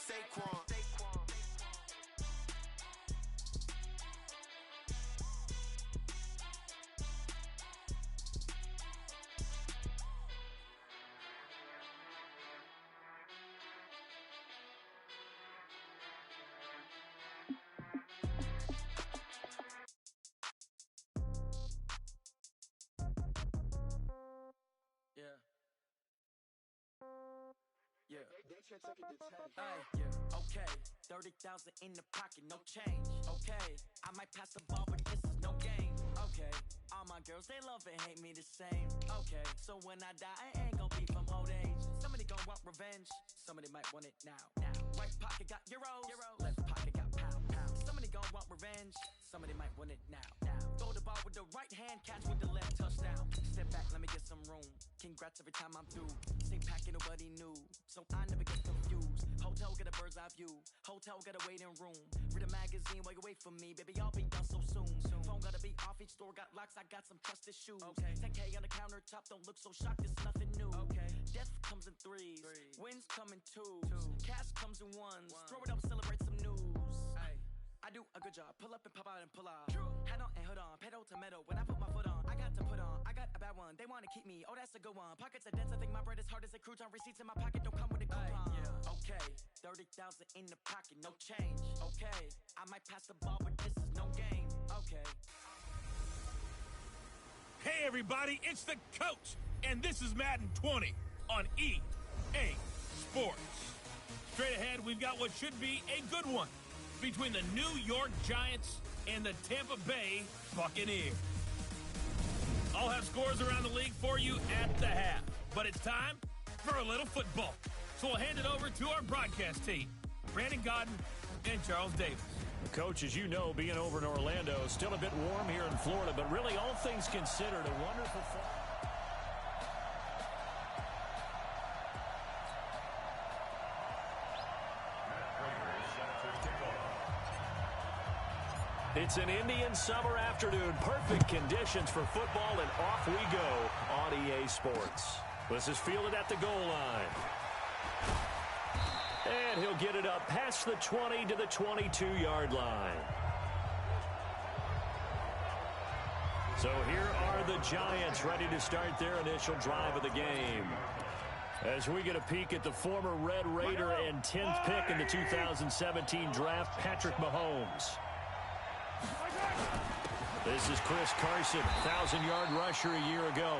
Saquon. Yeah. Okay, 30,000 in the pocket, no change. Okay, I might pass the ball, but this is no game. Okay, all my girls, they love and hate me the same. Okay, so when I die, I ain't gon' be from old age. Somebody gon' want revenge, somebody might want it now. Right pocket got euros, left pocket got pound. Somebody gon' want revenge, somebody might want it now. Throw the ball with the right hand, catch with the left, touchdown. Step back, let me get some room. Congrats every time I'm through. Same packet, nobody knew, so I never get confused. Hotel get a bird's eye view, hotel got a waiting room. Read a magazine while you wait for me, baby, I'll be done so soon. Phone gotta be off, each store got locks, I got some trusted shoes. 10K on the countertop, don't look so shocked, it's nothing new. Death comes in threes, wins come in twos, cash comes in ones. Throw it up, celebrate some news. I do a good job, pull up and pop out and pull out. Head on and hood on, pedal to metal. When I put my foot on, I got to put on. I got a bad one, they wanna keep me, oh that's a good one. Pockets are dense, I think my bread is hard as a crouton. Receipts in my pocket don't come with a coupon. Okay, 30,000 in the pocket, no change. Okay, I might pass the ball, but this is no game. Okay. Hey everybody, it's the coach, and this is Madden 20 on EA Sports. Straight ahead, we've got what should be a good one between the New York Giants and the Tampa Bay Buccaneers. I'll have scores around the league for you at the half, but it's time for a little football. So we'll hand it over to our broadcast team, Brandon Godden and Charles Davis. Coach, as you know, being over in Orlando, still a bit warm here in Florida, but really all things considered, a wonderful fall. It's an Indian summer afternoon. Perfect conditions for football, and off we go on EA Sports. This is fielded at the goal line. And he'll get it up past the 20 to the 22-yard line. So here are the Giants ready to start their initial drive of the game. As we get a peek at the former Red Raider and 10th pick in the 2017 draft, Patrick Mahomes. This is Chris Carson, 1,000-yard rusher a year ago.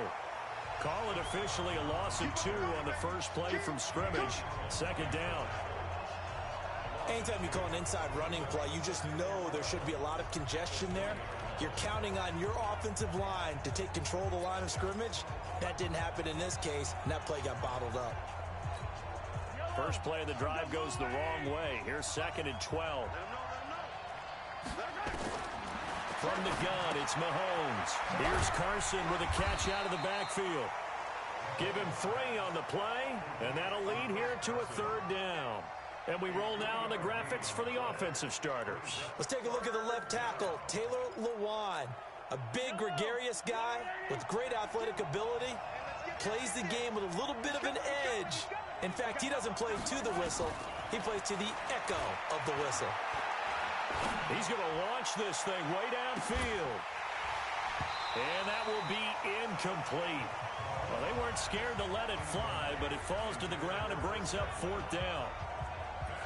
Call it officially a loss of 2 on the first play from scrimmage. Second down. Anytime you call an inside running play, you just know there should be a lot of congestion there. You're counting on your offensive line to take control of the line of scrimmage. That didn't happen in this case, and that play got bottled up. First play of the drive goes the wrong way. Here's 2nd and 12. From the gun, it's Mahomes. Here's Carson with a catch out of the backfield. Give him 3 on the play, and that'll lead here to a 3rd down. And we roll now on the graphics for the offensive starters. Let's take a look at the left tackle, Taylor Lewan. A big, gregarious guy with great athletic ability. Plays the game with a little bit of an edge. In fact, he doesn't play to the whistle. He plays to the echo of the whistle. He's going to launch this thing way downfield. And that will be incomplete. Well, they weren't scared to let it fly, but it falls to the ground and brings up 4th down.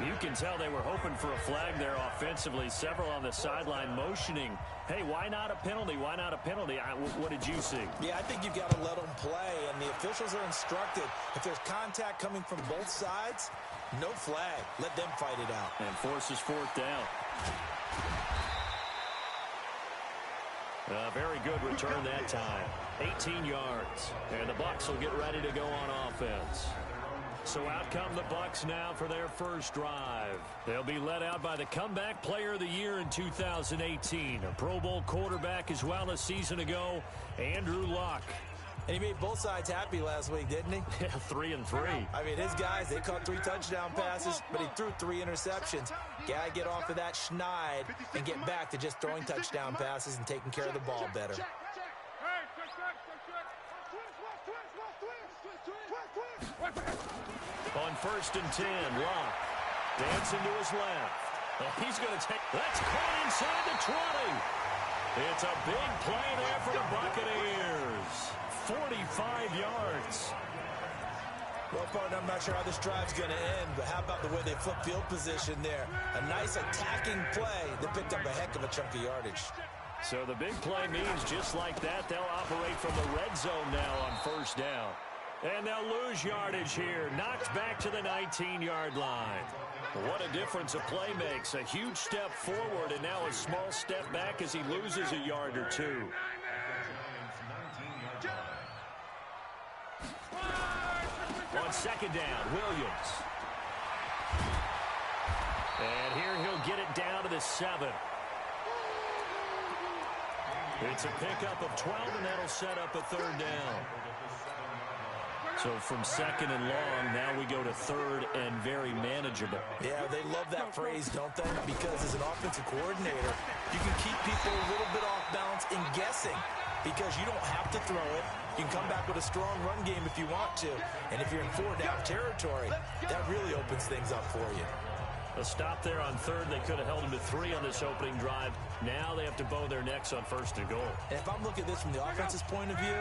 You can tell they were hoping for a flag there offensively. Several on the sideline motioning, hey, why not a penalty? Why not a penalty? What did you see? Yeah, I think you've got to let them play, and the officials are instructed. If there's contact coming from both sides, no flag. Let them fight it out. And forces 4th down. Very good return that time. 18 yards. And the Bucs will get ready to go on offense. So out come the Bucs now for their first drive. They'll be led out by the comeback player of the year in 2018. A Pro Bowl quarterback as well a season ago, Andrew Luck. And he made both sides happy last week, didn't he? Yeah, 3 and 3. I mean, his guys, they caught 3 touchdown passes, but he threw 3 interceptions. Got to get off of that schneid and get back to just throwing touchdown passes and taking care of the ball better. On 1st and 10, Luck. Dancing to his left. He's going to take... That's caught inside the 20. It's a big play there for the Buccaneers. 45 yards. Well, partner, I'm not sure how this drive's going to end, but how about the way they flip field position there? A nice attacking play that picked up a heck of a chunk of yardage. So the big play means just like that, they'll operate from the red zone now on first down. And they'll lose yardage here. Knocked back to the 19-yard line. What a difference a play makes. A huge step forward and now a small step back as he loses a yard or two. On second down, Williams. And here he'll get it down to the 7. It's a pickup of 12, and that'll set up a third down. So from second and long, now we go to third and very manageable. Yeah, they love that phrase, don't they? Because as an offensive coordinator, you can keep people a little bit off balance in guessing because you don't have to throw it. You can come back with a strong run game if you want to. And if you're in 4-down territory, that really opens things up for you. A stop there on third. They could have held him to 3 on this opening drive. Now they have to bow their necks on first and goal. And if I'm looking at this from the offense's point of view,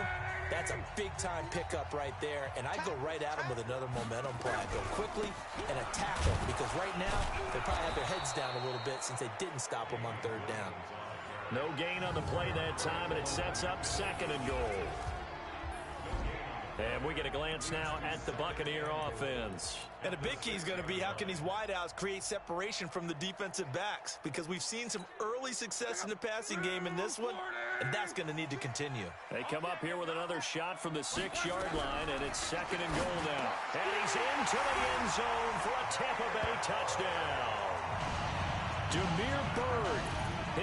that's a big-time pickup right there. And I'd go right at them with another momentum play. I'd go quickly and attack them because right now they probably have their heads down a little bit since they didn't stop them on third down. No gain on the play that time, and it sets up second and goal. And we get a glance now at the Buccaneer offense. And a big key is going to be how can these wideouts create separation from the defensive backs? Because we've seen some early success in the passing game in this one, and that's going to need to continue. They come up here with another shot from the 6-yard line, and it's second and goal now. And he's into the end zone for a Tampa Bay touchdown. Damiere Byrd,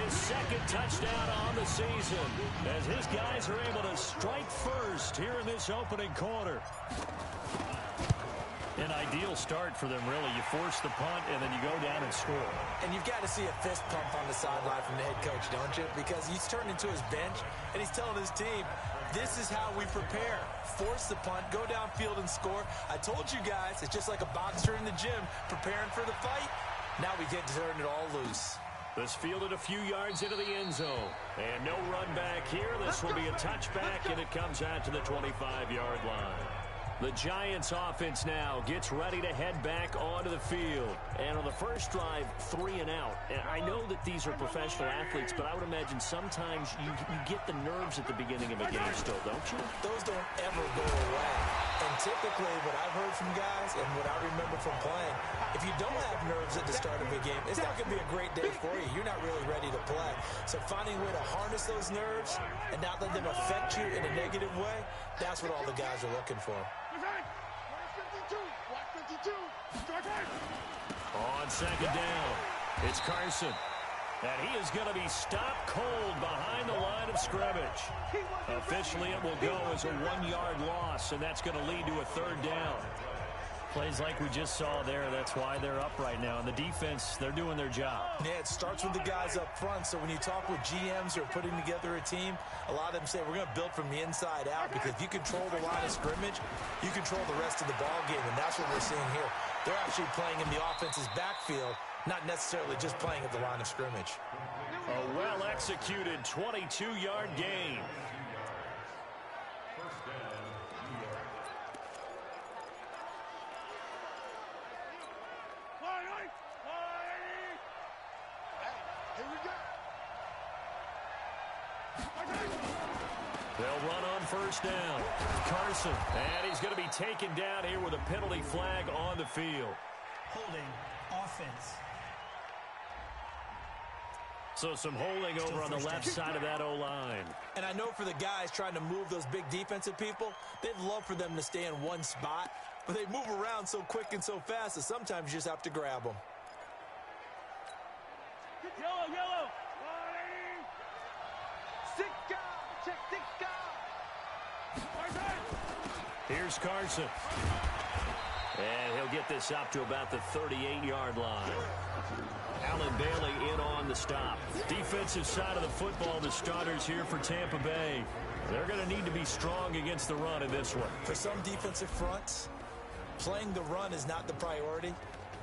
his second touchdown on the season, as his guys are able to strike first here in this opening quarter. An ideal start for them, really. You force the punt, and then you go down and score. And you've got to see a fist pump on the sideline from the head coach, don't you? Because he's turned into his bench, and he's telling his team, this is how we prepare. Force the punt, go downfield and score. I told you guys, it's just like a boxer in the gym preparing for the fight. Now we get to turn it all loose. This fielded a few yards into the end zone. And no run back here. This will be a touchback, and it comes out to the 25-yard line. The Giants offense now gets ready to head back onto the field. And on the first drive, 3 and out. And I know that these are professional athletes, but I would imagine sometimes you get the nerves at the beginning of a game still, don't you? Those don't ever go away. And typically what I've heard from guys and what I remember from playing, if you don't have nerves at the start of a game, it's not going to be a great day for you. You're not really ready to play. So finding a way to harness those nerves and not let them affect you in a negative way, that's what all the guys are looking for. On second down, it's Carson. And he is going to be stopped cold behind the line of scrimmage. Officially, it will go as a 1-yard loss, and that's going to lead to a third down. Plays like we just saw there, that's why they're up right now. And the defense, they're doing their job. Yeah, it starts with the guys up front. So when you talk with GMs who are putting together a team, a lot of them say we're going to build from the inside out because if you control the line of scrimmage, you control the rest of the ball game, and that's what we're seeing here. They're actually playing in the offense's backfield, not necessarily just playing at the line of scrimmage. A well-executed 22-yard gain. They'll run on first down. Carson, and he's going to be taken down here with a penalty flag on the field. Holding offense. So some holding over on the left side of that O-line. And I know for the guys trying to move those big defensive people, they'd love for them to stay in one spot, but they move around so quick and so fast that sometimes you just have to grab them. Yellow, yellow. Here's Carson. And he'll get this up to about the 38-yard line. Allen Bailey in on the stop. Defensive side of the football, the starters here for Tampa Bay. They're going to need to be strong against the run in this one. For some defensive fronts, playing the run is not the priority.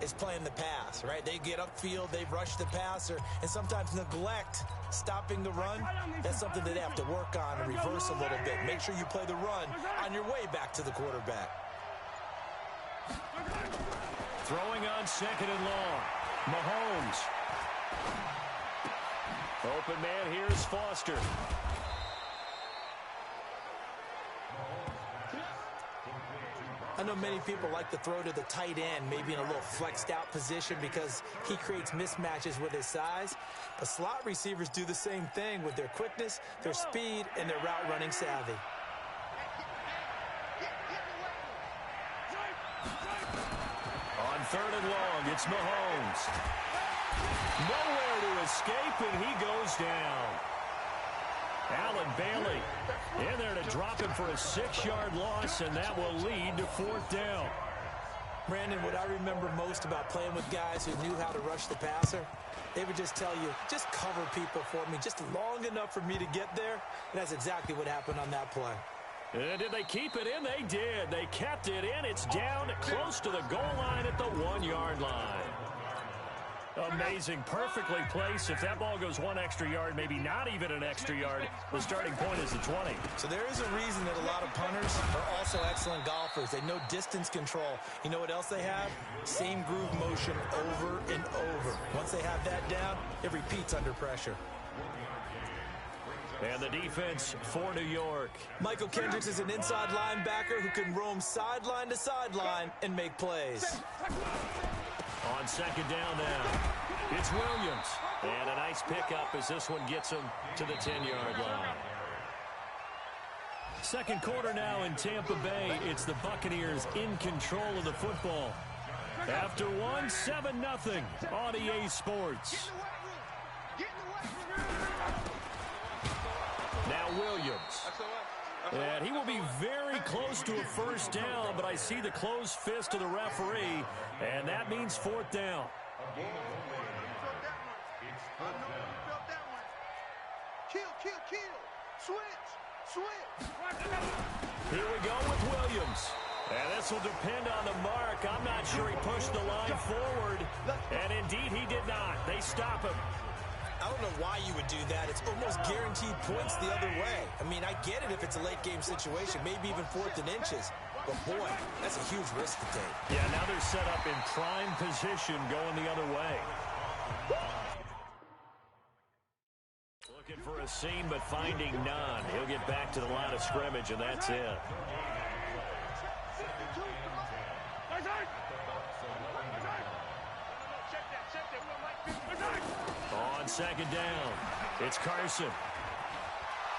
is playing the pass, right? They get upfield, they rush the passer, and sometimes neglect stopping the run. That's something that they have to work on and reverse a little bit. Make sure you play the run on your way back to the quarterback. Throwing on second and long. Mahomes. Open man here is Foster. I know many people like to throw to the tight end, maybe in a little flexed out position because he creates mismatches with his size. But slot receivers do the same thing with their quickness, their speed, and their route running savvy. On third and long, it's Mahomes. Nowhere to escape, and he goes down. Allen Bailey in there to drop him for a 6-yard loss, and that will lead to fourth down. Brandon, what I remember most about playing with guys who knew how to rush the passer, they would just tell you, just cover people for me, just long enough for me to get there. And that's exactly what happened on that play. And did they keep it in? They did. They kept it in. It's down close to the goal line at the 1-yard line. Amazing. Perfectly placed. If that ball goes 1 extra yard, maybe not even an extra yard, the starting point is the 20. So there is a reason that a lot of punters are also excellent golfers. They know distance control. You know what else they have? Same groove motion over and over. Once they have that down, it repeats under pressure. And the defense for New York. Michael Kendricks is an inside linebacker who can roam sideline to sideline and make plays. On second down now, it's Williams. And a nice pickup as this one gets him to the 10-yard line. Second quarter now in Tampa Bay. It's the Buccaneers in control of the football. After one, 7-0 on EA Sports. Now Williams. And he will be very close to a first down, but I see the closed fist of the referee, and that means fourth down. Here we go with Williams. And this will depend on the mark. I'm not sure he pushed the line forward, and indeed he did not. They stop him. I don't know why you would do that. It's almost guaranteed points the other way. I mean, I get it if it's a late game situation, maybe even 4th and inches. But, boy, that's a huge risk to take. Yeah, now they're set up in prime position going the other way. Looking for a seam, but finding none. He'll get back to the line of scrimmage, and that's it. On second down, it's Carson.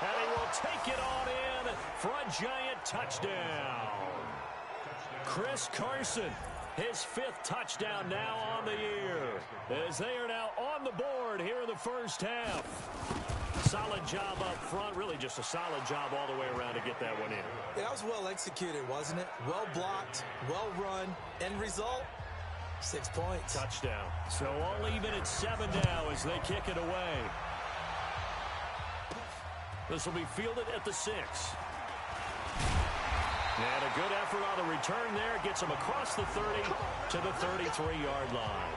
And he will take it on in for a giant touchdown. Chris Carson, his 5th touchdown now on the year, as they are now on the board here in the first half. Solid job up front, really just a solid job all the way around to get that one in. Yeah, that was well executed, wasn't it? Well blocked, well run, end result, 6 points. Touchdown. So all even at 7 now as they kick it away. This will be fielded at the 6. And a good effort on the return there. Gets him across the 30 to the 33-yard line.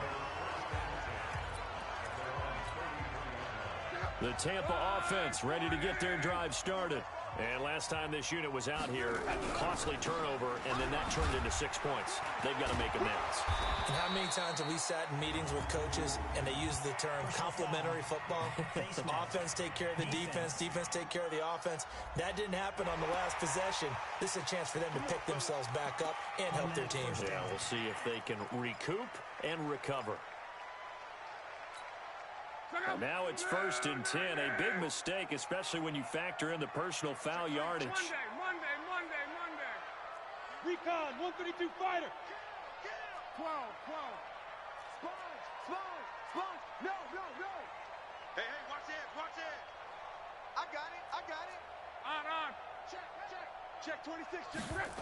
The Tampa offense ready to get their drive started. And last time this unit was out here, costly turnover, and then that turned into 6 points. They've got to make amends. And how many times have we sat in meetings with coaches and they use the term complementary football? Offense take care of the defense, defense take care of the offense. That didn't happen on the last possession. This is a chance for them to pick themselves back up and help their teams. Yeah, we'll see if they can recoup and recover. And now it's 1st and 10. A big mistake, especially when you factor in the personal foul yardage. Monday. Recon, 132 fighter. 12. Sponge. No. Hey, watch it. I got it. On. Check 26, check.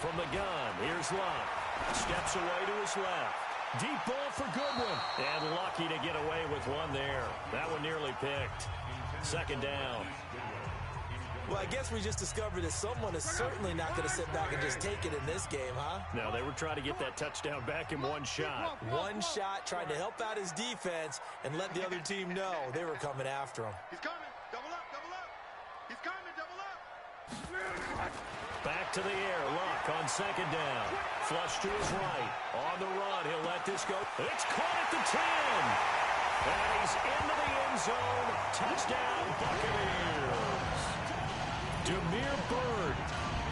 From the gun, here's Locke. Steps away to his left. Deep ball for Goodwin. And lucky to get away with one there. That one nearly picked. 2nd down. Well, I guess we just discovered that someone is certainly not going to sit back and just take it in this game, huh? No, they were trying to get that touchdown back in one shot. One shot, trying to help out his defense and let the other team know they were coming after him. He's coming. Double up, double up. He's coming, double up. Back to the air. Luck on second down. Flush to his right. On the run. He'll let this go. It's caught at the 10. And he's into the end zone. Touchdown, Buccaneers. Demir Bird,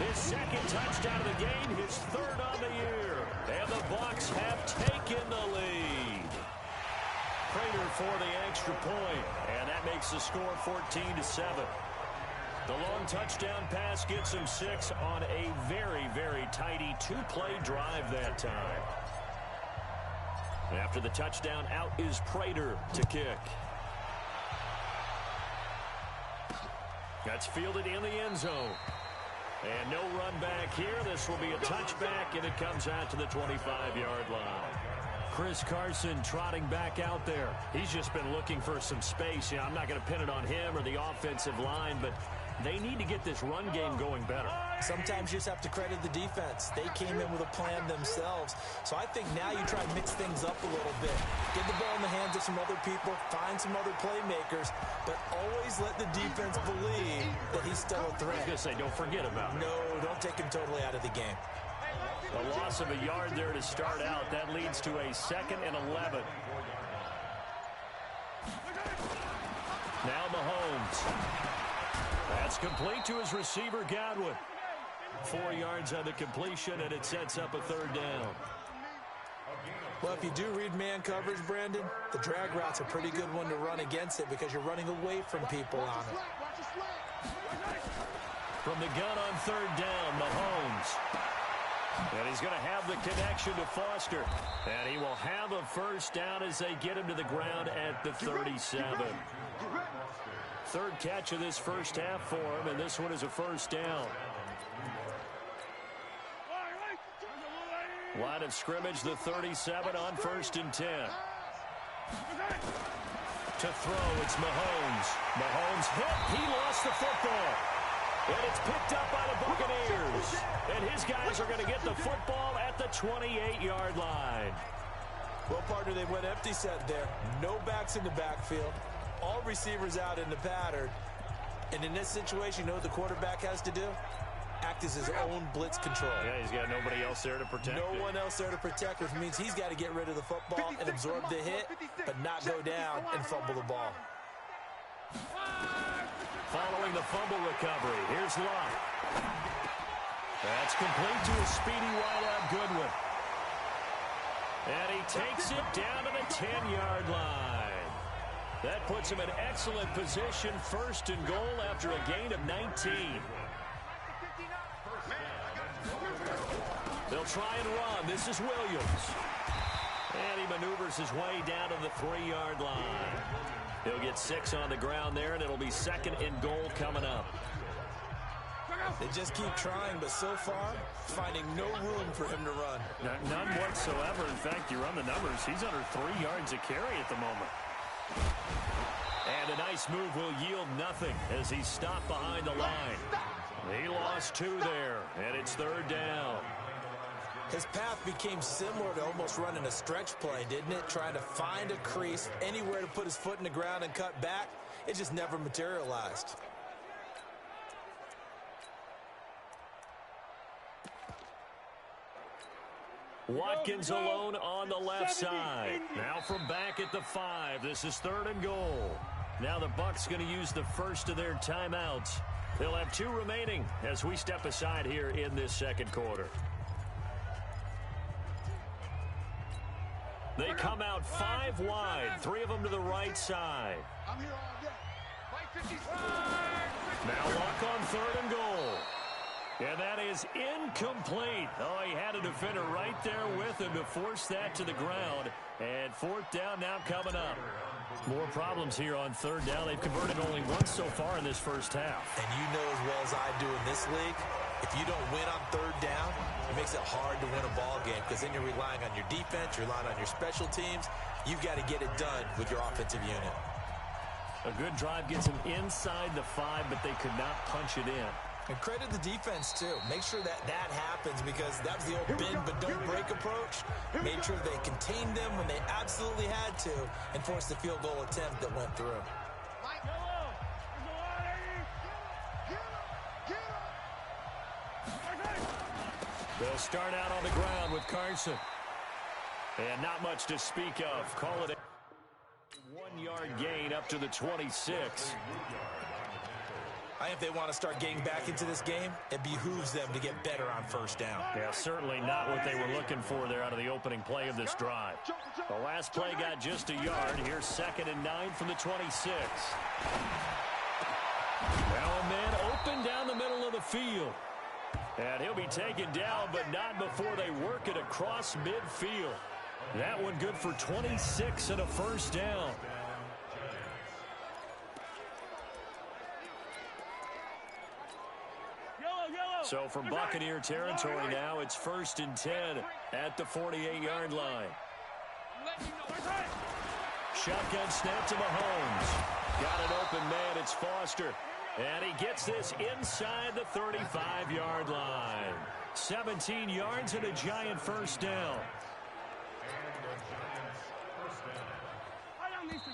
his second touchdown of the game, his third on the year. And the Bucs have taken the lead. Prater for the extra point, and that makes the score 14-7. The long touchdown pass gets him 6 on a very, very tidy two-play drive that time. After the touchdown, out is Prater to kick. That's fielded in the end zone. And no run back here. This will be a touchback, and it comes out to the 25-yard line. Chris Carson trotting back out there. He's just been looking for some space. I'm not going to pin it on him or the offensive line, but they need to get this run game going better. Sometimes you just have to credit the defense. They came in with a plan themselves. So I think now you try to mix things up a little bit. Get the ball in the hands of some other people, find some other playmakers, but always let the defense believe that he's still a threat. I was going to say, don't forget about it. No, don't take him totally out of the game. A loss of a yard there to start out. That leads to a 2nd and 11. Now Mahomes. That's complete to his receiver, Godwin. 4 yards on the completion, and it sets up a third down. Well, if you do read man coverage, Brandon, the drag route's a pretty good one to run against it because you're running away from people on it. From the gun on third down, Mahomes. And he's going to have the connection to Foster. And he will have a first down as they get him to the ground at the 37. Third catch of this first half for him, and this one is a first down. Line of scrimmage, the 37 on 1st and 10. To throw, it's Mahomes. Mahomes hit. He lost the football. And it's picked up by the Buccaneers. And his guys are going to get the football at the 28-yard line. Well, partner, they went empty set there. No backs in the backfield. All receivers out in the pattern. And in this situation, you know what the quarterback has to do? Act as his own blitz control. Yeah, he's got nobody else there to protect. No one else there to protect, which means he's got to get rid of the football and absorb the hit, but not go down and fumble the ball. Following the fumble recovery, here's Luck. That's complete to a speedy wideout Goodwin. And he takes it down to the 10-yard line. That puts him in excellent position, 1st and goal after a gain of 19. They'll try and run. This is Williams. And he maneuvers his way down to the 3-yard line. He'll get 6 on the ground there, and it'll be 2nd and goal coming up. They just keep trying, but so far, finding no room for him to run. None whatsoever. In fact, you run the numbers, he's under 3 yards a carry at the moment. And a nice move will yield nothing as he's stopped behind the line. He lost 2 there, and it's 3rd down. His path became similar to almost running a stretch play, didn't it? Trying to find a crease, anywhere to put his foot in the ground and cut back. It just never materialized. Watkins alone on the left side. Now from back at the 5. This is 3rd and goal. Now the Bucs going to use the first of their timeouts. They'll have 2 remaining as we step aside here in this 2nd quarter. They come out 5 wide, 3 of them to the right side. I'm here all day. Now Luck on 3rd and goal. And that is incomplete. Oh, he had a defender right there with him to force that to the ground. And 4th down now coming up. More problems here on 3rd down. They've converted only once so far in this first half. And you know as well as I do in this league, if you don't win on 3rd down, it makes it hard to win a ball game because then you're relying on your defense, you're relying on your special teams. You've got to get it done with your offensive unit. A good drive gets them inside the 5, but they could not punch it in. And credit the defense, too. Make sure that happens, because that was the old bend but don't break approach. Made sure they contained them when they absolutely had to and forced the field goal attempt that went through. They'll start out on the ground with Carson. And not much to speak of. Call it a 1-yard gain up to the 26. I think if they want to start getting back into this game, it behooves them to get better on first down. Yeah, certainly not what they were looking for there out of the opening play of this drive. The last play got just a yard. Here's 2nd and 9 from the 26. Now a man open down the middle of the field. And he'll be taken down, but not before they work it across midfield. That one good for 26 and a first down. So from Buccaneer territory now, it's 1st and 10 at the 48-yard line. Shotgun snap to Mahomes. Got an open man, it's Foster. And he gets this inside the 35-yard line. 17 yards and a giant first down.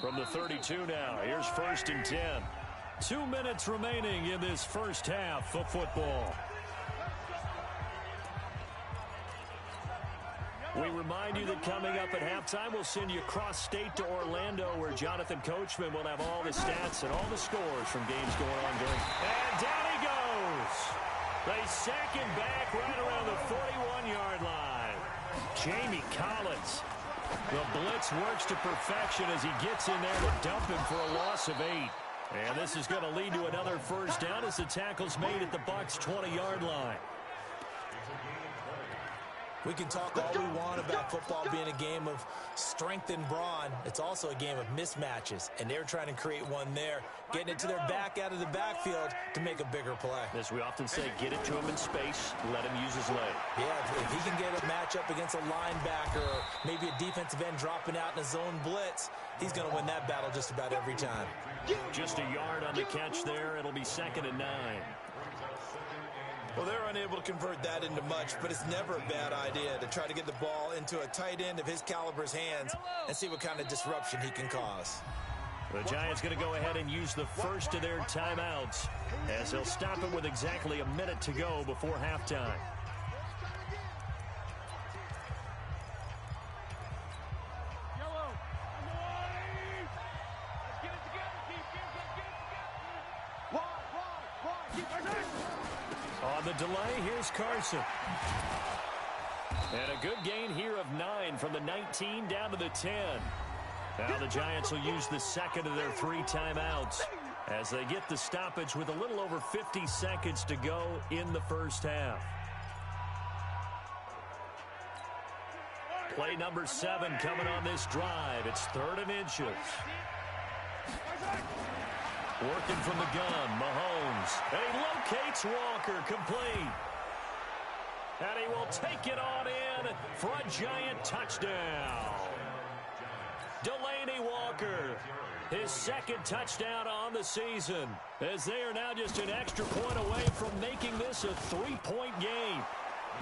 From the 32 now, here's 1st and 10. 2 minutes remaining in this first half of football. We remind you that coming up at halftime, we'll send you cross-state to Orlando, where Jonathan Coachman will have all the stats and all the scores from games going on during. And down he goes. They sack him back right around the 41-yard line. Jamie Collins. The blitz works to perfection as he gets in there to dump him for a loss of 8. And this is going to lead to another first down as the tackle's made at the Bucs' 20-yard line. We can talk all we want about football being a game of strength and brawn. It's also a game of mismatches, and they're trying to create one there, getting it to their back out of the backfield to make a bigger play. As we often say, get it to him in space, let him use his leg. Yeah, if he can get a matchup against a linebacker or maybe a defensive end dropping out in a zone blitz, he's going to win that battle just about every time. Just a yard on the catch there. It'll be 2nd and 9. Well, they're unable to convert that into much, but it's never a bad idea to try to get the ball into a tight end of his caliber's hands and see what kind of disruption he can cause. The Giants going to go ahead and use the first of their timeouts as they'll stop it with exactly a minute to go before halftime. On the delay, here's Carson. And a good gain here of 9 from the 19 down to the 10. Now the Giants will use the second of their 3 timeouts as they get the stoppage with a little over 50 seconds to go in the first half. Play number 7 coming on this drive. It's 3rd and inches. Working from the gun, Mahomes. And he locates Walker, complete. And he will take it on in for a giant touchdown. Delaney Walker, his 2nd touchdown on the season, as they are now just an extra point away from making this a 3-point game.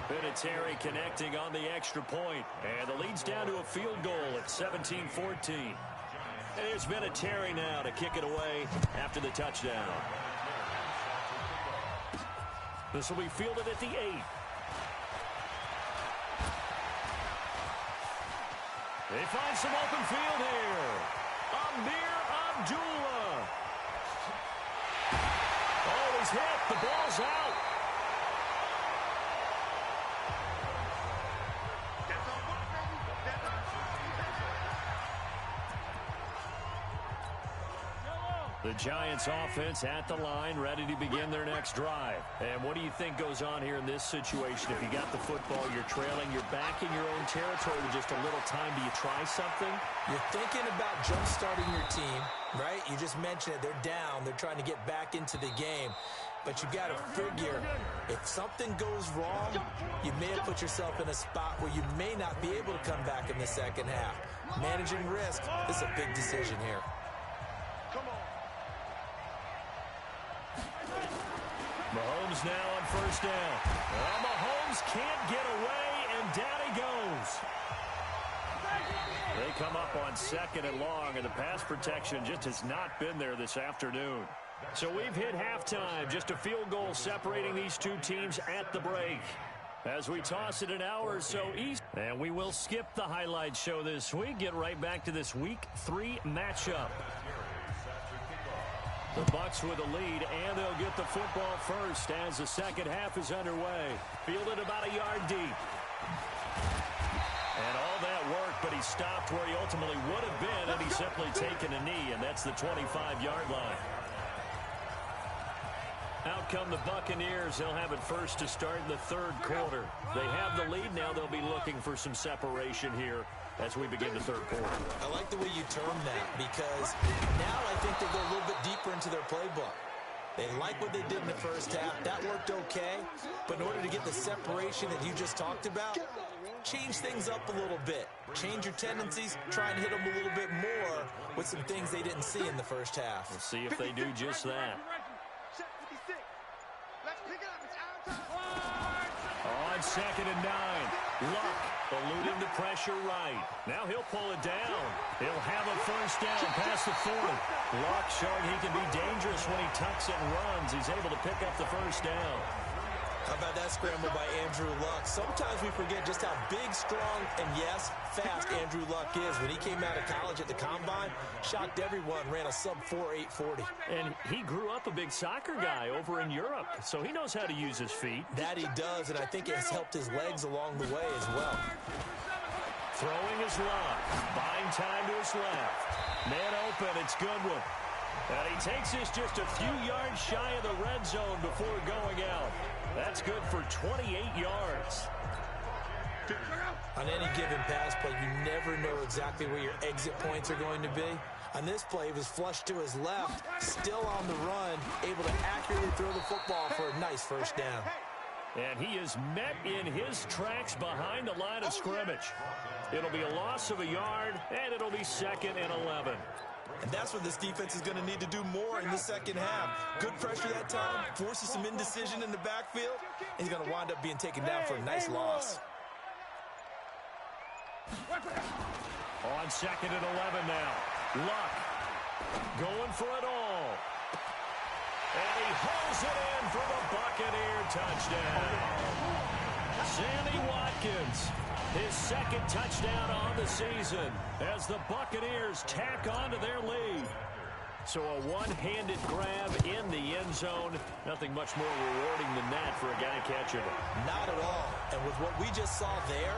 Vinatieri connecting on the extra point, and the lead's down to a field goal at 17-14. And there's Vinatieri now to kick it away after the touchdown. This will be fielded at the 8. They find some open field here. Amir Abdullah. Oh, he's hit. The ball's out. The Giants offense at the line, ready to begin their next drive. And what do you think goes on here in this situation? If you got the football, you're trailing, you're back in your own territory with just a little time. Do you try something? You're thinking about jump-starting your team, right? You just mentioned it. They're down. They're trying to get back into the game. But you got to figure, if something goes wrong, you may have put yourself in a spot where you may not be able to come back in the second half. Managing risk, this is a big decision here. Come on. Mahomes now on first down. Well, Mahomes can't get away, and down he goes. They come up on 2nd and long, and the pass protection just has not been there this afternoon. So we've hit halftime, just a field goal separating these two teams at the break. As we toss it an hour or so east, and we will skip the highlight show this week, get right back to this Week 3 matchup. The Bucs with a lead, and they'll get the football first as the second half is underway. Fielded about a yard deep. And all that work, but he stopped where he ultimately would have been, and he's simply taken a knee, and that's the 25-yard line. Out come the Buccaneers. They'll have it first to start in the third quarter. They have the lead. Now they'll be looking for some separation here as we begin the third quarter. I like the way you term that, because now I think they'll go a little bit deeper into their playbook. They like what they did in the first half. That worked okay, but in order to get the separation that you just talked about, change things up a little bit. Change your tendencies, try and hit them a little bit more with some things they didn't see in the first half. We'll see if they do just that. On 2nd and 9, Luck eluding the pressure right. Now he'll pull it down. He'll have a first down past the 40. Luck showing he can be dangerous when he tucks it and runs. He's able to pick up the first down. How about that scramble by Andrew Luck? Sometimes we forget just how big, strong, and yes, fast Andrew Luck is. When he came out of college at the Combine, shocked everyone, ran a sub-4 840. And he grew up a big soccer guy over in Europe, so he knows how to use his feet. That he does, and I think it has helped his legs along the way as well. Throwing his Luck, buying time to his left. Man open, it's Goodwin. And he takes this just a few yards shy of the red zone before going out. That's good for 28 yards. On any given pass play, you never know exactly where your exit points are going to be. On this play, he was flushed to his left, still on the run, able to accurately throw the football for a nice first down. And he is met in his tracks behind the line of scrimmage. It'll be a loss of a yard, and it'll be 2nd and 11. And that's what this defense is going to need to do more in the second half. Good pressure that time, forces some indecision in the backfield, and he's going to wind up being taken down for a nice loss. On 2nd and 11 now. Luck going for it all. And he hauls it in for the Buccaneer touchdown. Sammy Watkins, his 2nd touchdown on the season as the Buccaneers tack on to their lead. So a one-handed grab in the end zone. Nothing much more rewarding than that for a guy catching it. Not at all. And with what we just saw there,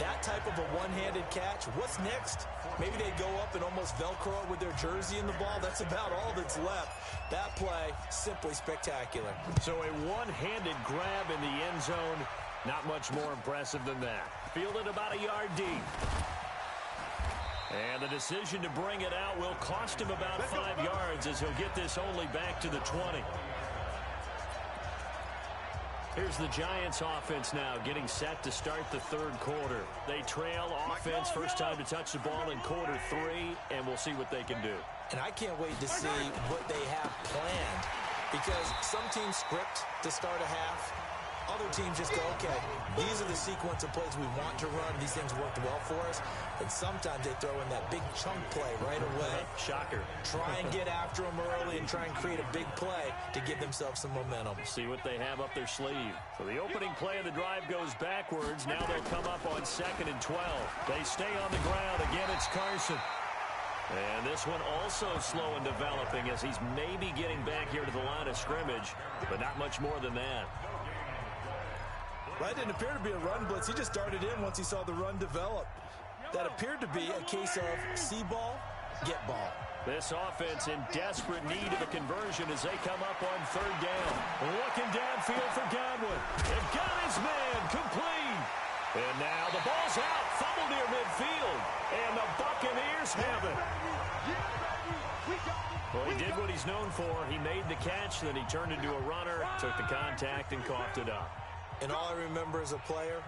that type of a one-handed catch, what's next? Maybe they go up and almost Velcro it with their jersey in the ball. That's about all that's left. That play, simply spectacular. So a one-handed grab in the end zone. Not much more impressive than that. Fielded about a yard deep. And the decision to bring it out will cost him about 5 yards as he'll get this only back to the 20. Here's the Giants offense now getting set to start the third quarter. They trail offense, first time to touch the ball in quarter 3, and we'll see what they can do. And I can't wait to see what they have planned, because some teams script to start a half. Other teams just go, okay, these are the sequence of plays we want to run. These things worked well for us. And sometimes they throw in that big chunk play right away. Shocker. Try and get after them early and try and create a big play to give themselves some momentum. See what they have up their sleeve. So the opening play of the drive goes backwards. Now they'll come up on 2nd and 12. They stay on the ground. Again, it's Carson. And this one also slow in developing as he's maybe getting back here to the line of scrimmage, but not much more than that. Well, that didn't appear to be a run blitz. He just darted in once he saw the run develop. That appeared to be a case of see ball, get ball. This offense in desperate need of a conversion as they come up on 3rd down. Looking downfield for Godwin. They've got his man complete. And now the ball's out. Fumble near midfield. And the Buccaneers have it. Well, he did what he's known for. He made the catch, then he turned into a runner, took the contact, and coughed it up. And all I remember as a player,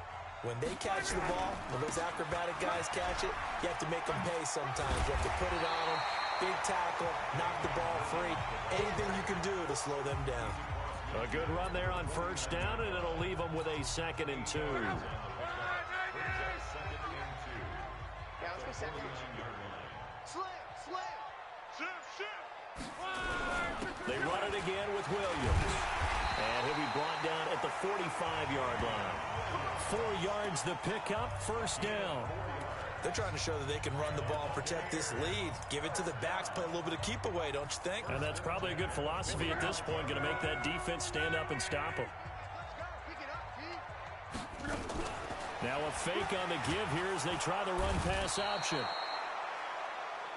when they catch the ball, when those acrobatic guys catch it, you have to make them pay sometimes. You have to put it on them, big tackle, knock the ball free. Anything you can do to slow them down. A good run there on first down, and it'll leave them with a 2nd and 2. Yeah, let's go second. Slam. They run it again with Williams. And he'll be brought down at the 45-yard line. 4 yards the pickup, first down. They're trying to show that they can run the ball and protect this lead. Give it to the backs, play a little bit of keep away, don't you think? And that's probably a good philosophy at this point, going to make that defense stand up and stop them. Now a fake on the give here as they try the run-pass option.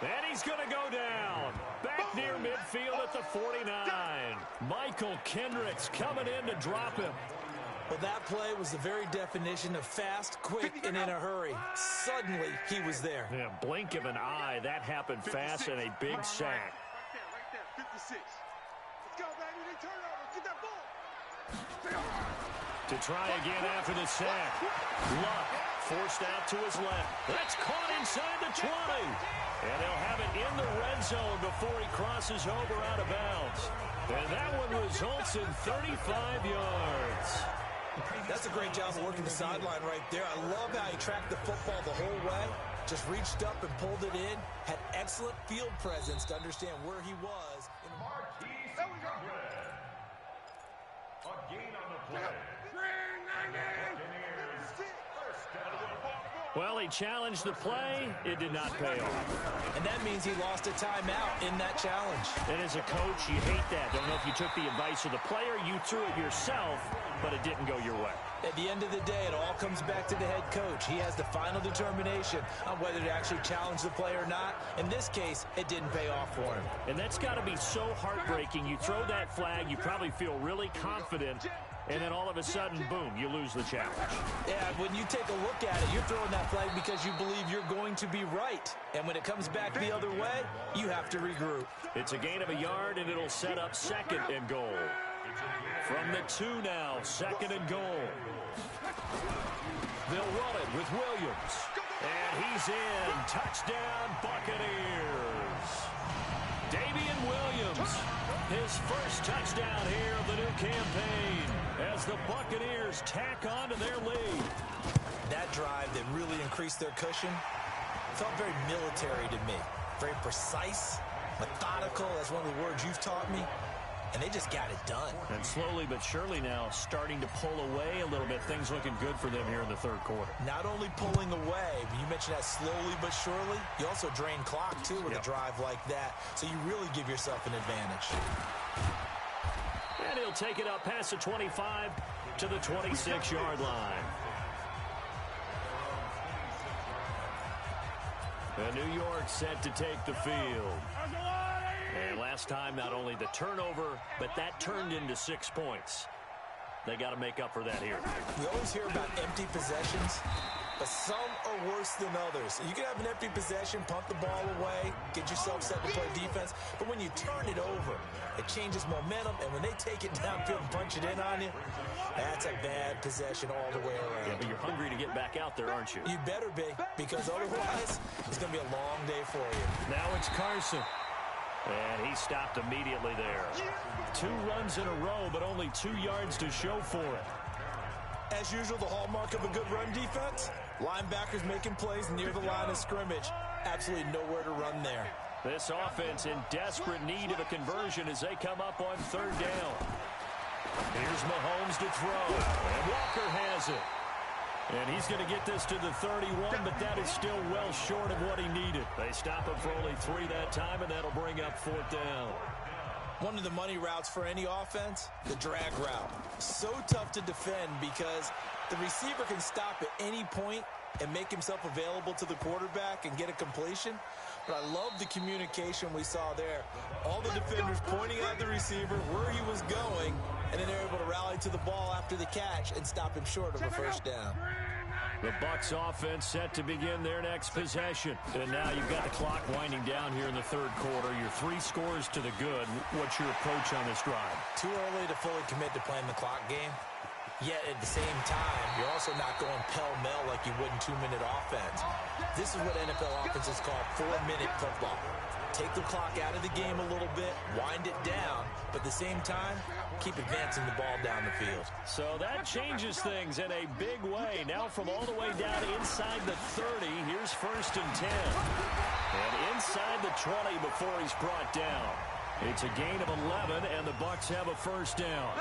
And he's going to go down. Back near midfield at the 49. Michael Kendricks coming in to drop him. Well, that play was the very definition of fast, quick, and in a hurry. Suddenly, he was there. Yeah, blink of an eye. That happened fast and a big sack. Right there, 56. Let's go, baby. They turn over. Get that ball. To try again after the sack. Luck forced out to his left. That's caught inside the 20. And he'll have it in the red zone before he crosses over out of bounds. And that one results in 35 yards. That's a great job of working the sideline right there. I love how he tracked the football the whole way. Just reached up and pulled it in. Had excellent field presence to understand where he was. A gain on the play. Well, he challenged the play. It did not pay off. And that means he lost a timeout in that challenge. And as a coach, you hate that. Don't know if you took the advice of the player, you threw it yourself, but it didn't go your way. At the end of the day, it all comes back to the head coach. He has the final determination on whether to actually challenge the play or not. In this case, it didn't pay off for him. And that's got to be so heartbreaking. You throw that flag, you probably feel really confident, and then all of a sudden, boom, you lose the challenge. Yeah, when you take a look at it, you're throwing that flag because you believe you're going to be right. And when it comes back the other way, you have to regroup. It's a gain of a yard, and it'll set up 2nd and goal. From the 2 now, 2nd and goal. They'll run it with Williams. And he's in. Touchdown, Buccaneers. Damian Williams, his first touchdown here of the new campaign as the Buccaneers tack on to their lead. That drive that really increased their cushion felt very military to me. Very precise, methodical. That's one of the words you've taught me. And they just got it done. And slowly but surely now starting to pull away a little bit. Things looking good for them here in the 3rd quarter. Not only pulling away, but you mentioned that slowly but surely. You also drain clock, too, with a drive like that. So you really give yourself an advantage. And he'll take it up past the 25 to the 26-yard line. And New York set to take the field. And last time, not only the turnover, but that turned into 6 points. They got to make up for that here. We always hear about empty possessions, but some are worse than others. You can have an empty possession, punt the ball away, get yourself set to play defense, but when you turn it over, it changes momentum, and when they take it downfield and punch it in on you, that's a bad possession all the way around. Yeah, but you're hungry to get back out there, aren't you? You better be, because otherwise, it's going to be a long day for you. Now it's Carson. And he stopped immediately there. 2 runs in a row, but only 2 yards to show for it. As usual, the hallmark of a good run defense, linebackers making plays near the line of scrimmage. Absolutely nowhere to run there. This offense in desperate need of a conversion as they come up on 3rd down. Here's Mahomes to throw, and Walker has it. And he's going to get this to the 31, but that is still well short of what he needed. They stop him for only 3 that time, and that'll bring up 4th down. One of the money routes for any offense, the drag route. So tough to defend because the receiver can stop at any point and make himself available to the quarterback and get a completion. But I love the communication we saw there. All the defenders pointing at the receiver where he was going, and then they're able to rally to the ball after the catch and stop him short of a 1st down. The Bucs offense set to begin their next possession. And now you've got the clock winding down here in the 3rd quarter. You're 3 scores to the good. What's your approach on this drive? Too early to fully commit to playing the clock game. Yet at the same time, you're also not going pell-mell like you would in 2-minute offense. This is what NFL offenses call 4-minute football. Take the clock out of the game a little bit, wind it down, but at the same time, keep advancing the ball down the field. So that changes things in a big way. Now from all the way down inside the 30, here's 1st and 10. And inside the 20 before he's brought down. It's a gain of 11, and the Bucs have a 1st down.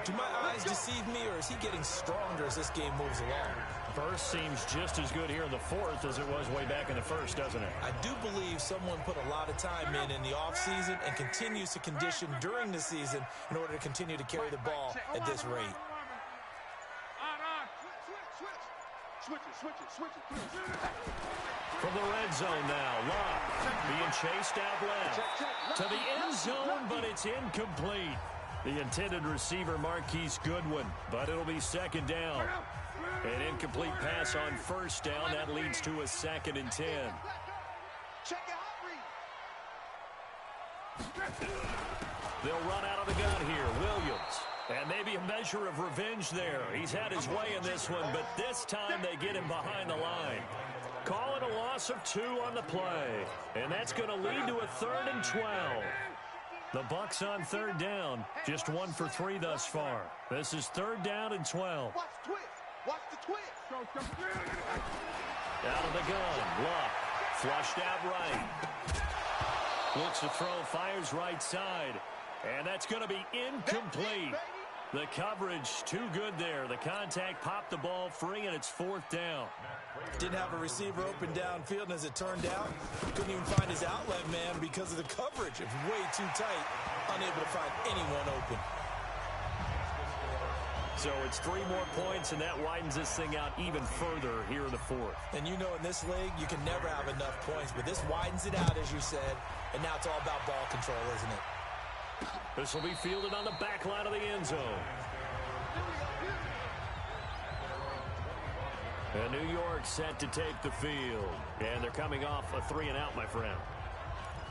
Do my eyes deceive me, or is he getting stronger as this game moves along? First seems just as good here in the 4th as it was way back in the 1st, doesn't it? I do believe someone put a lot of time in the offseason and continues to condition during the season in order to continue to carry the ball at this rate. Switch it. From the red zone now, Locke being chased out left to the end zone, but it's incomplete. The intended receiver, Marquise Goodwin, but it'll be 2nd down. An incomplete pass on 1st down. That leads to a 2nd and 10. They'll run out of the gun here. Williams. And maybe a measure of revenge there. He's had his way in this one, but this time they get him behind the line. Call it a loss of 2 on the play. And that's going to lead to a 3rd and 12. The Bucs on 3rd down. Just 1 for 3 thus far. This is 3rd down and 12. Watch the twist. Out of the gun. Luck. Flushed out right. Looks to throw. Fires right side. And that's going to be incomplete. The coverage too good there. The contact popped the ball free, and it's 4th down. Didn't have a receiver open downfield, and as it turned out, couldn't even find his outlet man because of the coverage. It was way too tight, unable to find anyone open. So it's 3 more points, and that widens this thing out even further here in the 4th. And you know in this league, you can never have enough points, but this widens it out, as you said, and now it's all about ball control, isn't it? This will be fielded on the back line of the end zone. And New York set to take the field. And they're coming off a 3-and-out, my friend.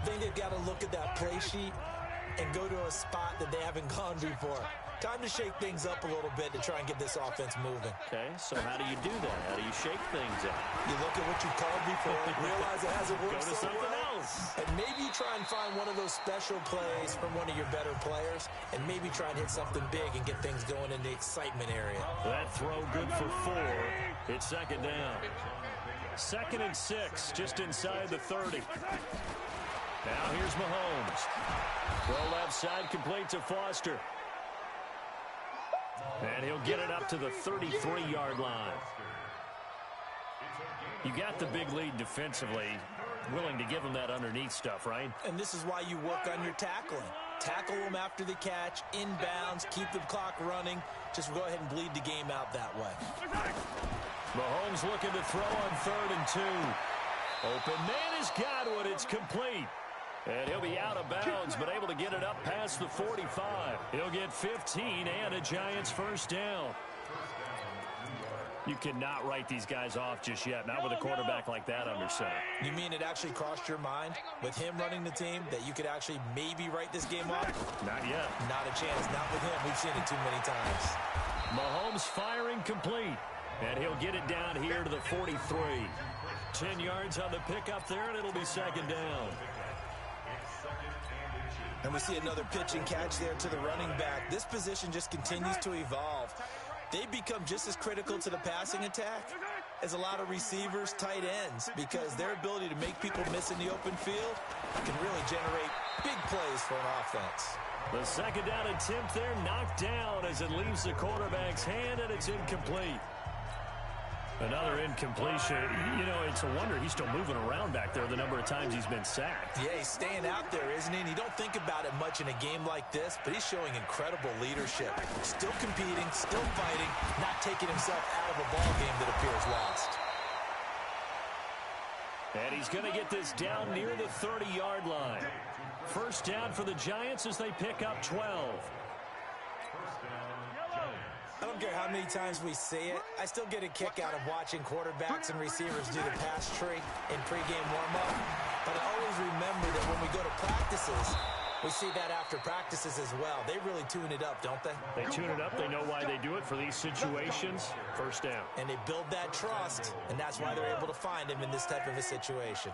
I think they've got to look at that play sheet and go to a spot that they haven't gone before. Time to shake things up a little bit to try and get this offense moving. Okay, so how do you do that? How do you shake things up? You look at what you called before, realize it hasn't worked Go to so something well, else. and maybe you try and find one of those special plays from one of your better players, and maybe try and hit something big and get things going in the excitement area. That throw good for 4. It's 2nd down. 2nd and 6, just inside the 30. Now here's Mahomes. Throw left side, complete to Foster. And he'll get it up to the 33-yard line. You got the big lead defensively, willing to give them that underneath stuff, right? And this is why you work on your tackling. Tackle them after the catch, inbounds, keep the clock running. Just go ahead and bleed the game out that way. Mahomes looking to throw on 3rd and 2. Open man is Godwin. It's complete. And he'll be out of bounds, but able to get it up past the 45. He'll get 15 and a Giants 1st down. You cannot write these guys off just yet, not with a quarterback like that under center. You mean it actually crossed your mind with him running the team that you could actually maybe write this game off? Not yet. Not a chance. Not with him. We've seen it too many times. Mahomes firing complete. And he'll get it down here to the 43. 10 yards on the pickup there, and it'll be 2nd down. And we see another pitch and catch there to the running back. This position just continues to evolve. They become just as critical to the passing attack as a lot of receivers, tight ends, because their ability to make people miss in the open field can really generate big plays for an offense. The 2nd down attempt there knocked down as it leaves the quarterback's hand, and it's incomplete. Another incompletion. You know, it's a wonder he's still moving around back there the number of times he's been sacked. Yeah, he's staying out there, isn't he? And you don't think about it much in a game like this, but he's showing incredible leadership. Still competing, still fighting, not taking himself out of a ball game that appears lost. And he's going to get this down near the 30-yard line. 1st down for the Giants as they pick up 12. I don't care how many times we say it, I still get a kick out of watching quarterbacks and receivers do the pass tree in pregame warm-up. But I always remember that when we go to practices, We see that after practices as well. They really tune it up, don't they? They tune it up. They know why they do it for these situations. First down. And they build that trust, and that's why they're able to find him in this type of a situation.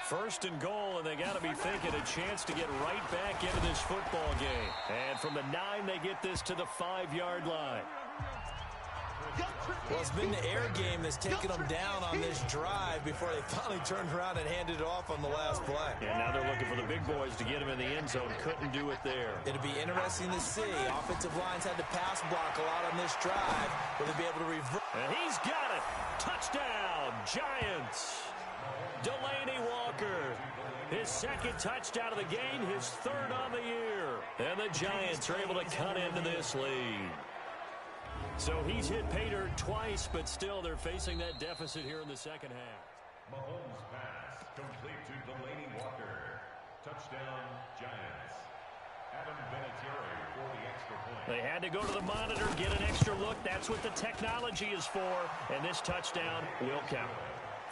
First and goal, and they got to be thinking a chance to get right back into this football game. And from the 9, they get this to the 5-yard line. Well, it's been the air game that's taken them down on this drive before they finally turned around and handed it off on the last play. And now they're looking for the big boys to get him in the end zone. Couldn't do it there. It'll be interesting to see. Offensive lines had to pass block a lot on this drive. Will they be able to reverse? And he's got it. Touchdown, Giants. Delaney Walker, his second touchdown of the game, his third on the year. And the Giants are able to cut into this lead. So he's hit pay dirt twice, but still they're facing that deficit here in the second half. Mahomes pass complete to Delaney Walker. Touchdown, Giants. Adam Vinatieri for the extra point. They had to go to the monitor, get an extra look. That's what the technology is for, and this touchdown will count.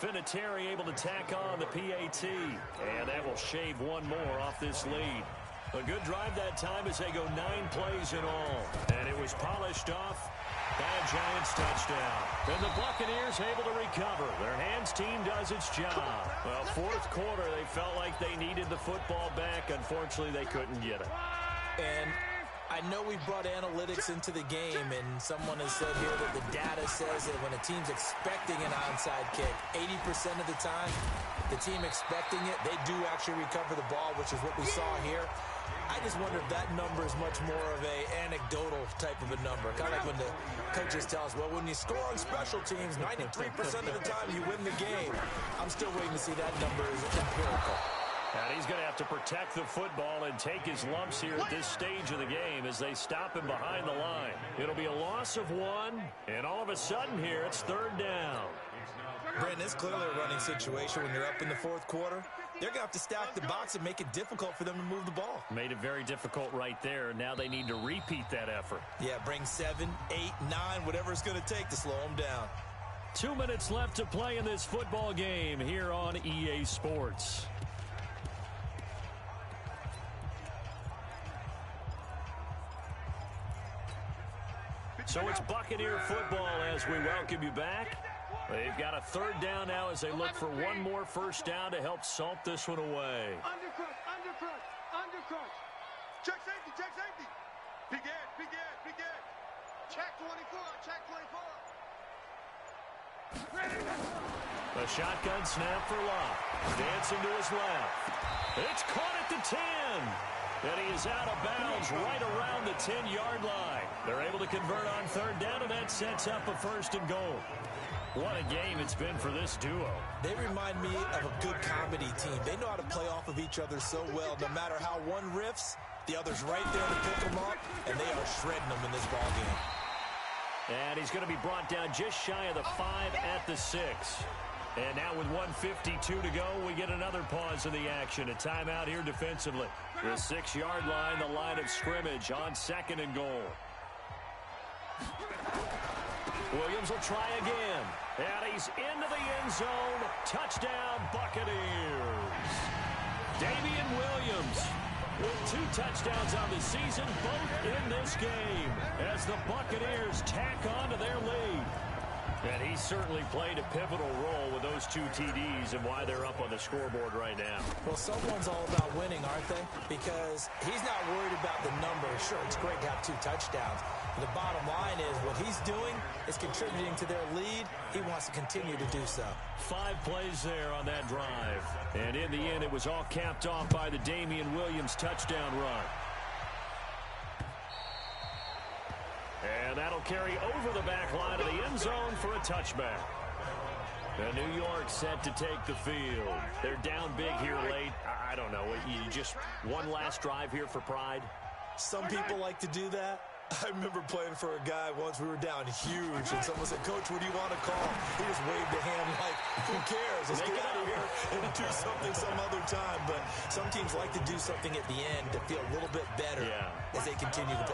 Vinatieri able to tack on the PAT, and that will shave one more off this lead. A good drive that time as they go 9 plays in all, and it was polished off by a Giants touchdown. And the Buccaneers able to recover. Their hands team does its job. Well, fourth quarter, they felt like they needed the football back. Unfortunately, they couldn't get it. And I know we brought analytics into the game, and someone has said here that the data says that when a team's expecting an onside kick, 80% of the time, the team expecting it, they do actually recover the ball, which is what we saw here. I just wonder if that number is much more of a anecdotal type of a number. Kind of like when the coaches tell us, well, when you score on special teams, 93% of the time you win the game. I'm still waiting to see that number is empirical. And he's going to have to protect the football and take his lumps here at this stage of the game as they stop him behind the line. It'll be a loss of 1, and all of a sudden here, it's third down. Brandon, it's clearly a running situation when you're up in the fourth quarter. They're going to have to stack the box and make it difficult for them to move the ball. Made it very difficult right there. Now they need to repeat that effort. Yeah, bring 7, 8, 9, whatever it's going to take to slow them down. 2 minutes left to play in this football game here on EA Sports. So it's Buccaneer football as we welcome you back. They've got a third down now as they look for one more first down to help salt this one away. Undercrush, undercrush, undercrush. Check safety, check safety. Big Ed, big Ed, big Ed. Check 24, check 24. A shotgun snap for Locke. Dancing to his left. It's caught at the 10. And he is out of bounds right around the 10-yard line. They're able to convert on third down, and that sets up a first and goal. What a game it's been for this duo. They remind me of a good comedy team. They know how to play off of each other so well. No matter how one riffs, the other's right there to pick them up, and they are shredding them in this ball game. And he's going to be brought down just shy of the 5 at the 6. And now with 1:52 to go, we get another pause in the action. A timeout here defensively. The 6-yard line, the line of scrimmage on second and goal. Williams will try again. And he's into the end zone. Touchdown, Buccaneers. Damian Williams with 2 touchdowns on the season, both in this game, as the Buccaneers tack on to their lead. And he certainly played a pivotal role with those 2 TDs and why they're up on the scoreboard right now. Well, someone's all about winning, aren't they? Because he's not worried about the numbers. Sure, it's great to have 2 touchdowns. But the bottom line is what he's doing is contributing to their lead. He wants to continue to do so. 5 plays there on that drive. And in the end, it was all capped off by the Damian Williams touchdown run. And that'll carry over the back line of the end zone for a touchback. And New York set to take the field. They're down big here late. I don't know. You just one last drive here for pride? Some people like to do that. I remember playing for a guy once. We were down huge, and someone said, "Coach, what do you want to call?" He just waved a hand like, who cares? Let's get out of here and do something some other time. But some teams like to do something at the end to feel a little bit better as they continue to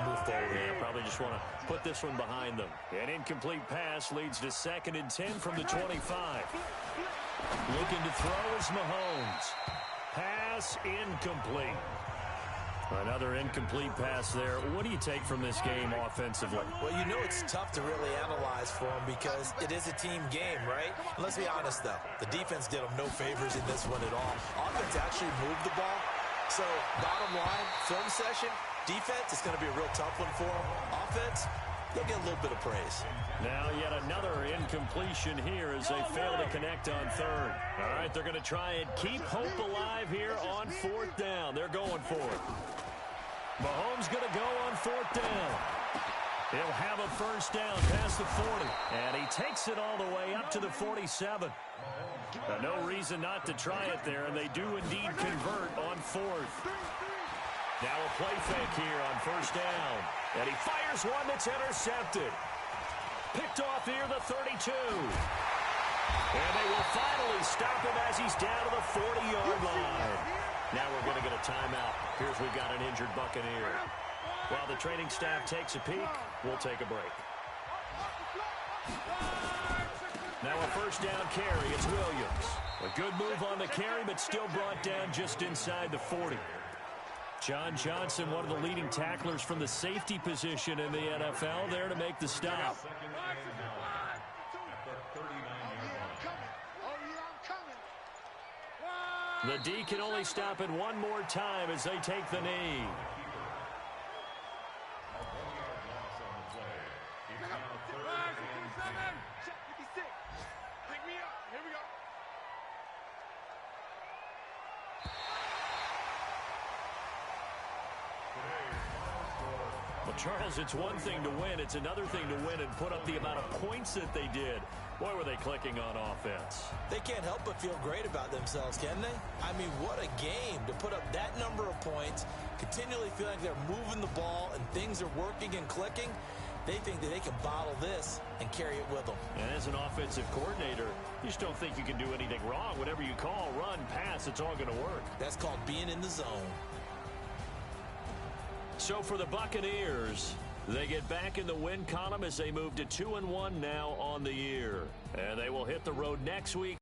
move forward. Yeah, probably just want to put this one behind them. An incomplete pass leads to 2nd and 10 from the 25. Looking to throw is Mahomes. Pass incomplete. Another incomplete pass there. What do you take from this game offensively? Well, you know it's tough to really analyze for them because it is a team game, right? And let's be honest, though. The defense did them no favors in this one at all. Offense actually moved the ball. So, bottom line, film session, defense, it's going to be a real tough one for them. Offense, they'll get a little bit of praise. Now yet another incompletion here as they fail to connect on third. All right, they're going to try and keep hope alive here on fourth down. They're going for it. Mahomes going to go on fourth down. He'll have a first down past the 40. And he takes it all the way up to the 47. No reason not to try it there, and they do indeed convert on fourth. Now a play fake here on first down. And he fires one that's intercepted. Picked off here, the 32. And they will finally stop him as he's down to the 40-yard line. Now we're going to get a timeout. Here's we've got an injured Buccaneer. While the training staff takes a peek, we'll take a break. Now a first down carry. It's Williams. A good move on the carry, but still brought down just inside the 40. John Johnson, one of the leading tacklers from the safety position in the NFL, there to make the stop. The D can only stop it one more time as they take the knee. Well, Charles, it's one thing to win. It's another thing to win and put up the amount of points that they did. Boy, were they clicking on offense. They can't help but feel great about themselves, can they? I mean, what a game to put up that number of points, continually feel like they're moving the ball and things are working and clicking. They think that they can bottle this and carry it with them. And as an offensive coordinator, you just don't think you can do anything wrong. Whatever you call, run, pass, it's all going to work. That's called being in the zone. So for the Buccaneers, they get back in the win column as they move to 2-1 now on the year. And they will hit the road next week.